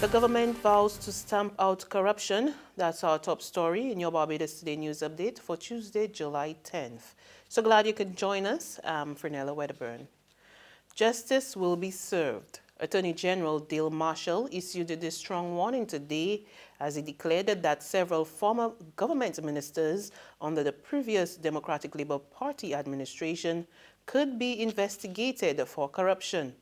The government vows to stamp out corruption. That's our top story in your Barbados Today News Update for Tuesday, July 10th. So glad you could join us. I'm Fernella Wedderburn. Justice will be served. Attorney General Dale Marshall issued this strong warning today as he declared that several former government ministers under the previous Democratic Labour Party administration could be investigated for corruption.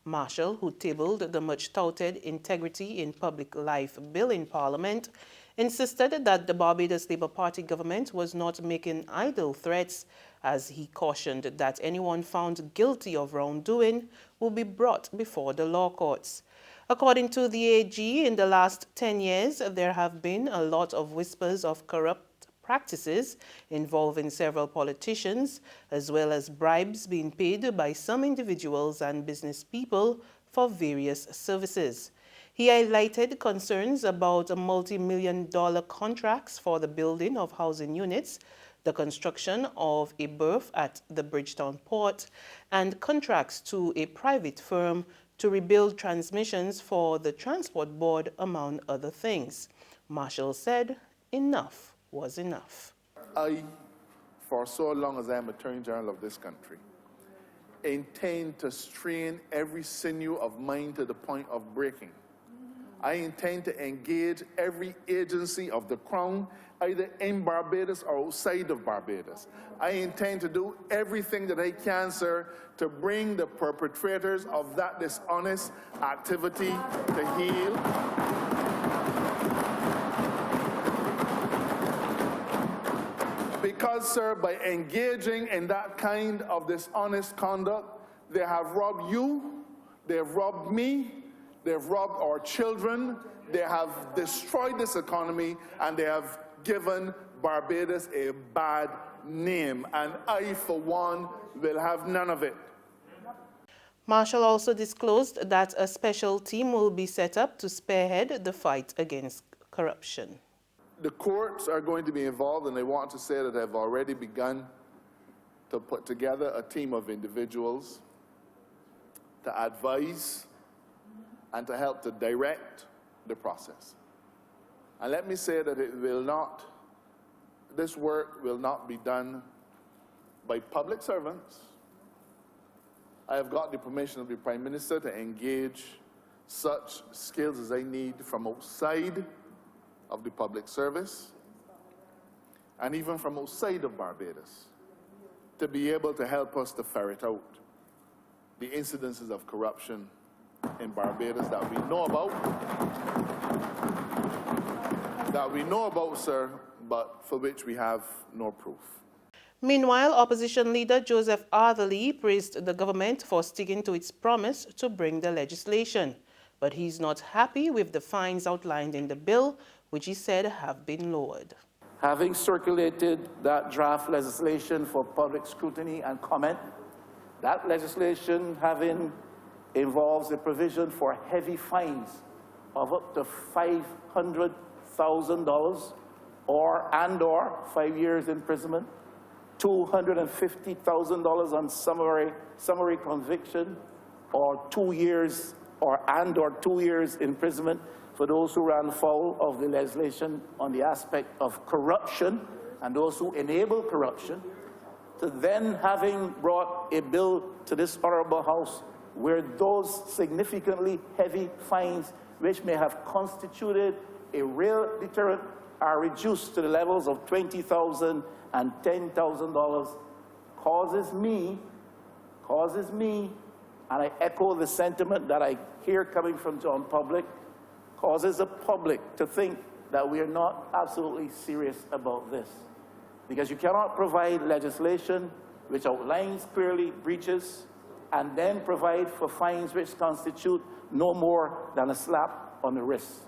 Marshall, who tabled the much-touted Integrity in Public Life Bill in Parliament, insisted that the Barbados Labour Party government was not making idle threats, as he cautioned that anyone found guilty of wrongdoing will be brought before the law courts. According to the AG, in the last 10 years, there have been a lot of whispers of corrupt practices involving several politicians, as well as bribes being paid by some individuals and business people for various services. He highlighted concerns about multi-million-dollar contracts for the building of housing units, the construction of a berth at the Bridgetown port, and contracts to a private firm to rebuild transmissions for the Transport Board, among other things. Marshall said enough was enough. I, for so long as I am Attorney General of this country, intend to strain every sinew of mine to the point of breaking. I intend to engage every agency of the Crown, either in Barbados or outside of Barbados. I intend to do everything that I can, sir, to bring the perpetrators of that dishonest activity to heel. Because, sir, by engaging in that kind of dishonest conduct, they have robbed you, they have robbed me, they have robbed our children, they have destroyed this economy, and they have given Barbados a bad name. And I, for one, will have none of it. Marshall also disclosed that a special team will be set up to spearhead the fight against corruption. The courts are going to be involved, and I want to say that I've already begun to put together a team of individuals to advise and to help to direct the process. And let me say that this work will not be done by public servants. I have got the permission of the Prime Minister to engage such skills as I need from outside of the public service, and even from outside of Barbados, to be able to help us to ferret out the incidences of corruption in Barbados that we know about, sir, but for which we have no proof. Meanwhile, opposition leader Joseph Atherley praised the government for sticking to its promise to bring the legislation, but he's not happy with the fines outlined in the bill, which he said have been lowered. Having circulated that draft legislation for public scrutiny and comment, that legislation involves a provision for heavy fines of up to $500,000 or 5 years imprisonment, $250,000 on summary conviction, or 2 years or 2 years imprisonment for those who ran foul of the legislation on the aspect of corruption and those who enable corruption, to then having brought a bill to this honorable House where those significantly heavy fines, which may have constituted a real deterrent, are reduced to the levels of $20,000 and $10,000, causes me, and I echo the sentiment that I hear coming from John Public, causes the public to think that we are not absolutely serious about this. Because you cannot provide legislation which outlines clearly breaches and then provide for fines which constitute no more than a slap on the wrist.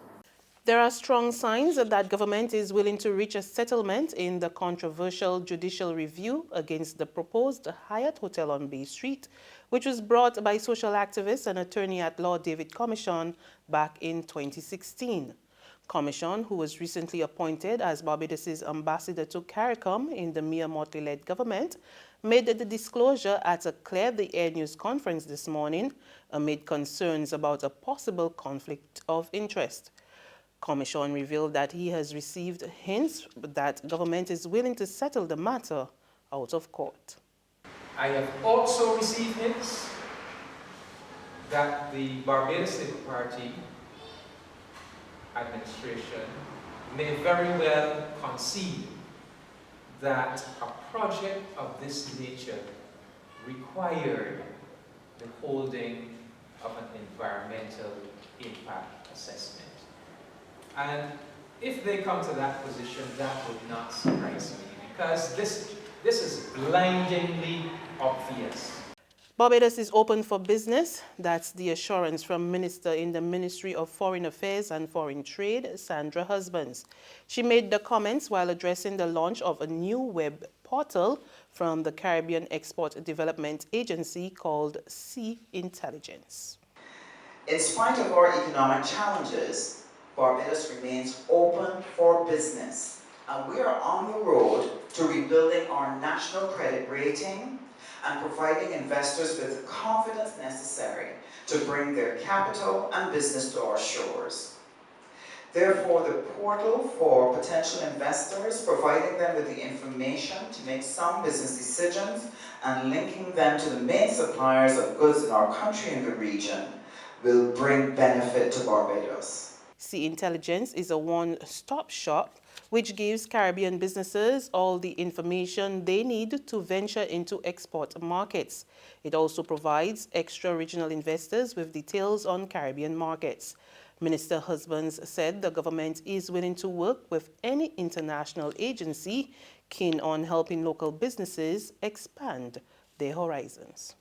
There are strong signs that government is willing to reach a settlement in the controversial judicial review against the proposed Hyatt Hotel on Bay Street, which was brought by social activist and attorney-at-law David Comissiong back in 2016. Comissiong, who was recently appointed as Barbados's ambassador to CARICOM in the Mia Mottley-led government, made the disclosure at a Clear the Air news conference this morning amid concerns about a possible conflict of interest. Comissiong revealed that he has received hints that government is willing to settle the matter out of court. I have also received hints that the Barbados Labour Party administration may very well concede that a project of this nature required the holding of an environmental impact assessment. And if they come to that position, that would not surprise me, because this is blindingly obvious. Barbados is open for business. That's the assurance from Minister in the Ministry of Foreign Affairs and Foreign Trade, Sandra Husbands. She made the comments while addressing the launch of a new web portal from the Caribbean Export Development Agency called Sea Intelligence. In spite of our economic challenges, Barbados remains open for business, and we are on the road to rebuilding our national credit rating and providing investors with the confidence necessary to bring their capital and business to our shores. Therefore, the portal for potential investors, providing them with the information to make sound business decisions and linking them to the main suppliers of goods in our country and the region, will bring benefit to Barbados. Sea Intelligence is a one-stop shop which gives Caribbean businesses all the information they need to venture into export markets. It also provides extra-regional investors with details on Caribbean markets. Minister Husbands said the government is willing to work with any international agency keen on helping local businesses expand their horizons.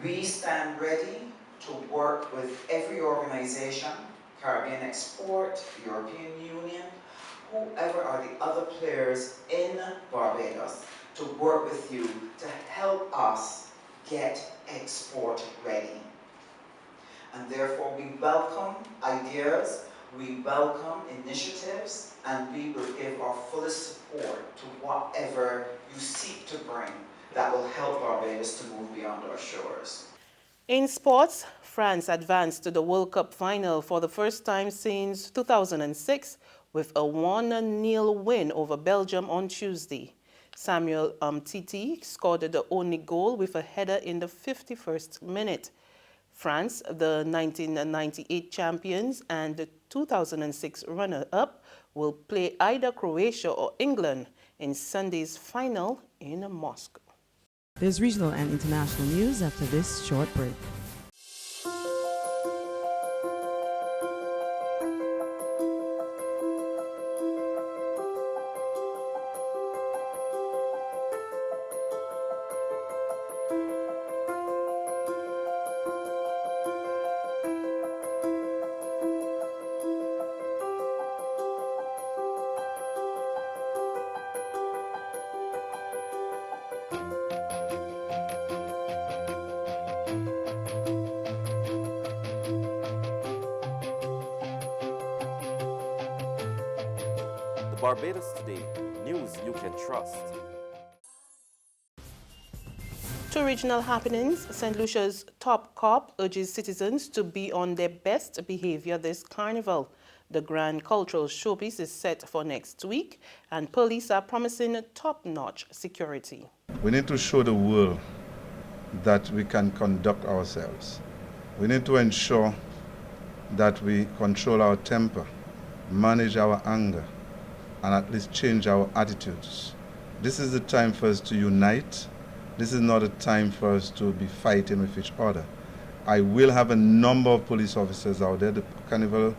We stand ready to work with every organization, Caribbean Export, European Union, whoever are the other players in Barbados, to work with you to help us get export ready. And therefore we welcome ideas, we welcome initiatives, and we will give our fullest support to whatever you seek to bring that will help Barbados to move beyond our shores. In sports, France advanced to the World Cup final for the first time since 2006 with a 1-0 win over Belgium on Tuesday. Samuel Umtiti scored the only goal with a header in the 51st minute. France, the 1998 champions and the 2006 runner-up, will play either Croatia or England in Sunday's final in Moscow. There's regional and international news after this short break. Barbados Today, news you can trust. To regional happenings, St. Lucia's top cop urges citizens to be on their best behavior this Carnival. The grand cultural showpiece is set for next week, and police are promising top-notch security. We need to show the world that we can conduct ourselves. We need to ensure that we control our temper, manage our anger, and at least change our attitudes. This is the time for us to unite. This is not a time for us to be fighting with each other. I will have a number of police officers out there. The Carnival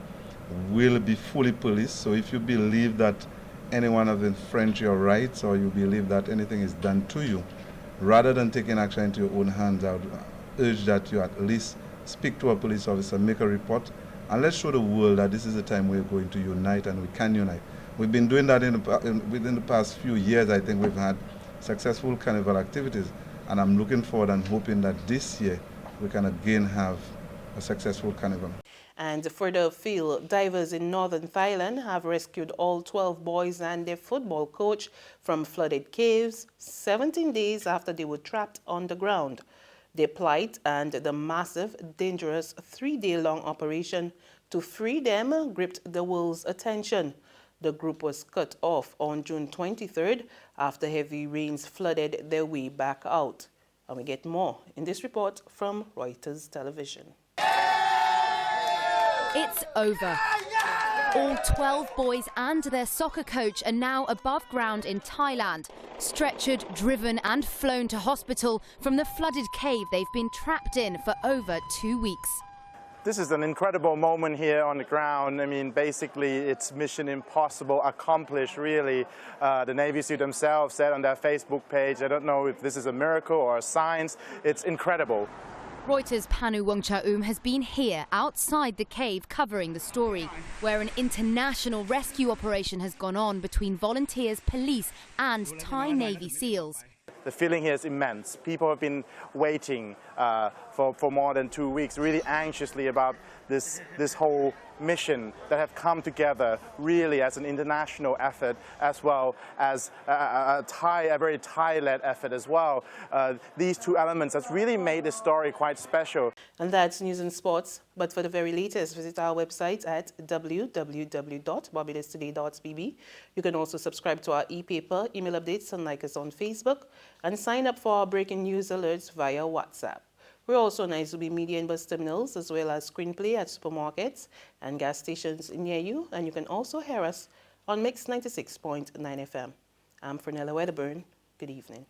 will be fully policed, so if you believe that anyone has infringed your rights or you believe that anything is done to you, rather than taking action into your own hands, I would urge that you at least speak to a police officer, make a report, and let's show the world that this is the time we're going to unite and we can unite. We've been doing that within the past few years. I think we've had successful Carnival activities, and I'm looking forward and hoping that this year we can again have a successful Carnival. And further afield, divers in northern Thailand have rescued all 12 boys and their football coach from flooded caves 17 days after they were trapped underground. Their plight and the massive, dangerous 3-day-long operation to free them gripped the world's attention. The group was cut off on June 23rd after heavy rains flooded their way back out. And we get more in this report from Reuters Television. It's over. All 12 boys and their soccer coach are now above ground in Thailand, stretchered, driven and flown to hospital from the flooded cave they've been trapped in for over 2 weeks. This is an incredible moment here on the ground. I mean, basically, it's mission impossible accomplished, really. The Navy SEAL themselves said on their Facebook page, I don't know if this is a miracle or a science. It's incredible. Reuters' Panu Wongcha-Um has been here outside the cave covering the story, where an international rescue operation has gone on between volunteers, police and Thai Navy SEALs. The feeling here is immense. People have been waiting for more than 2 weeks, really anxiously about this whole mission that have come together really as an international effort, as well as a very Thai-led effort as well. These two elements have really made this story quite special. And that's news and sports. But for the very latest, visit our website at www.barbadostoday.bb. You can also subscribe to our e-paper, email updates, and like us on Facebook, and sign up for our breaking news alerts via WhatsApp. We're also on Izubi Media and bus terminals, as well as screenplay at supermarkets and gas stations near you. And you can also hear us on Mix 96.9 FM. I'm Fernella Wedderburn. Good evening.